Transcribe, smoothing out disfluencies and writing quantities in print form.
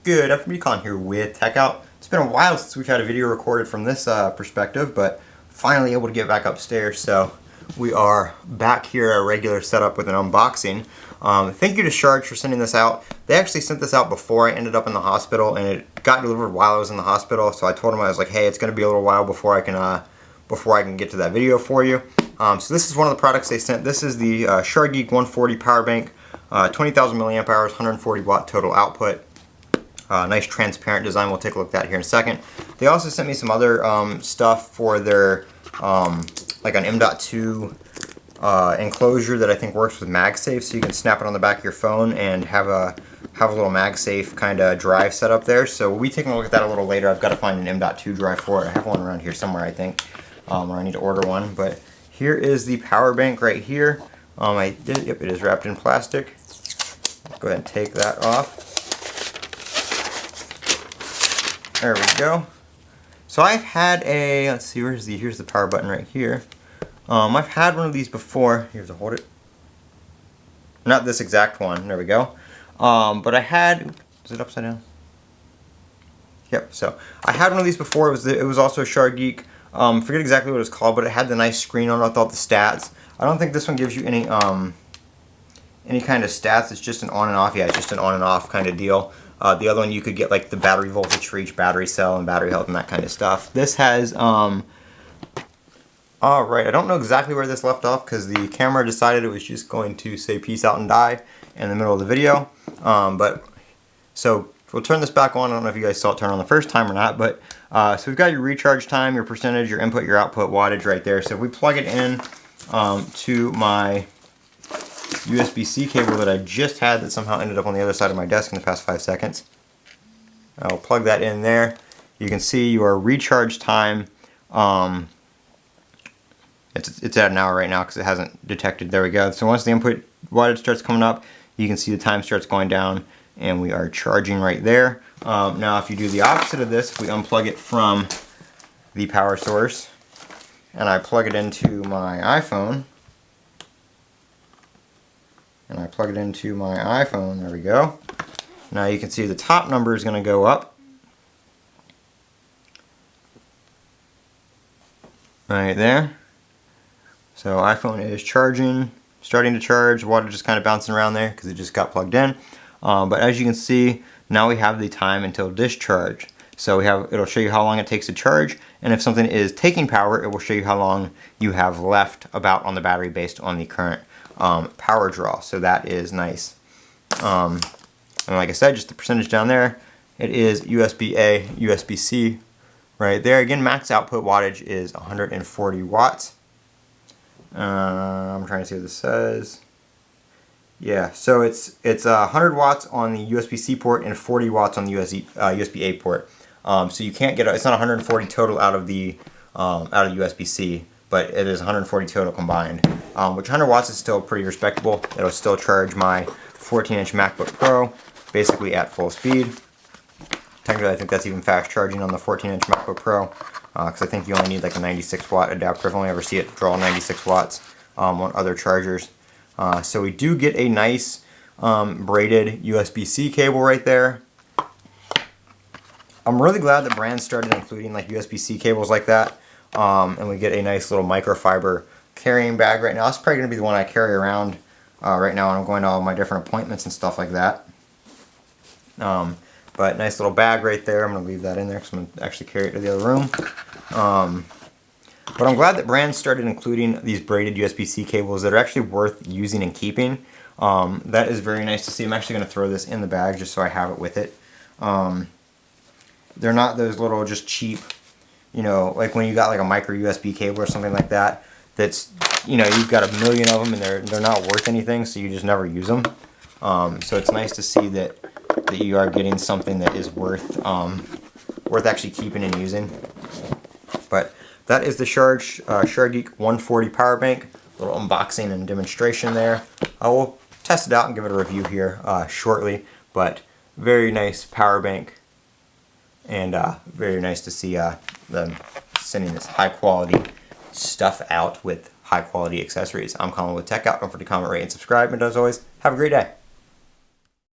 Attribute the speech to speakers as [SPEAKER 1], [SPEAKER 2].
[SPEAKER 1] good? Recon here with Techout. It's been a while since we've had a video recorded from this perspective, but finally able to get back upstairs. So we are back here at a regular setup with an unboxing. Thank you to SHARGEEK for sending this out. They actually sent this out before I ended up in the hospital, and it got delivered while I was in the hospital. So I told them, I was like, hey, it's going to be a little while before I can get to that video for you. So this is one of the products they sent. This is the SHARGEEK 140 power bank. 20,000 milliamp hours, 140 watt total output. Nice transparent design. We'll take a look at that here in a second. They also sent me some other stuff for their like an M.2 enclosure that I think works with MagSafe, so you can snap it on the back of your phone and have a little MagSafe kind of drive set up there. So we'll be taking a look at that a little later. I've got to find an M.2 drive for it. I have one around here somewhere, I think, or I need to order one. But here is the power bank right here. Yep, it is wrapped in plastic. Go ahead and take that off. There we go. So I've had a, let's see, here's the power button right here. I've had one of these before. Here's to hold it. Not this exact one. There we go. But I had, is it upside down? Yep. So I had one of these before. It was also a SHARGEEK. Forget exactly what it was called, but it had the nice screen on it with all the stats. I don't think this one gives you any kind of stats. It's just an on and off. Yeah, it's just an on and off kind of deal. The other one you could get like the battery voltage for each battery cell and battery health and that kind of stuff. This has alright, I don't know exactly where this left off because the camera decided it was just going to say peace out and die in the middle of the video. So we'll turn this back on. I don't know if you guys saw it turn on the first time or not, but so we've got your recharge time, your percentage, your input, your output wattage right there. So if we plug it in to my USB-C cable that I just had that somehow ended up on the other side of my desk in the past 5 seconds. I'll plug that in there. You can see your recharge time, it's at an hour right now because it hasn't detected. There we go. So once the input wattage starts coming up, you can see the time starts going down and we are charging right there. Now if you do the opposite of this, if we unplug it from the power source and I plug it into my iPhone, there we go. Now you can see the top number is going to go up. Right there. So iPhone is charging, starting to charge. Water just kind of bouncing around there because it just got plugged in. But as you can see, now we have the time until discharge. So it'll show you how long it takes to charge, and if something is taking power, it will show you how long you have left about on the battery based on the current power draw. So that is nice. And like I said, just the percentage down there, it is USB-A, USB-C right there. Again, max output wattage is 140 watts. I'm trying to see what this says. Yeah, so it's 100 watts on the USB-C port and 40 watts on the USB-A port. So you can't get it's not 140 total out of the USB-C, but it is 140 total combined. Which 100 watts is still pretty respectable. It'll still charge my 14-inch MacBook Pro basically at full speed. Technically, I think that's even fast charging on the 14-inch MacBook Pro because I think you only need like a 96 watt adapter. I've only ever seen it draw 96 watts on other chargers. So we do get a nice braided USB-C cable right there. I'm really glad that brands started including like USB-C cables like that. And we get a nice little microfiber carrying bag right now. It's probably going to be the one I carry around right now when I'm going to all my different appointments and stuff like that. But nice little bag right there. I'm going to leave that in there because I'm going to actually carry it to the other room. But I'm glad that brands started including these braided USB-C cables that are actually worth using and keeping. That is very nice to see. I'm actually going to throw this in the bag just so I have it with it. They're not those little just cheap, you know, like when you got like a micro USB cable or something like that, that's, you know, you've got a million of them and they're not worth anything, so you just never use them. So it's nice to see that you are getting something that is worth actually keeping and using. But that is the SHARGEEK 140 power bank. A little unboxing and demonstration there. I will test it out and give it a review here shortly. But very nice power bank. And very nice to see them sending this high quality stuff out with high quality accessories. I'm Colin with Techout. Don't forget to comment, rate, and subscribe. And as always, have a great day.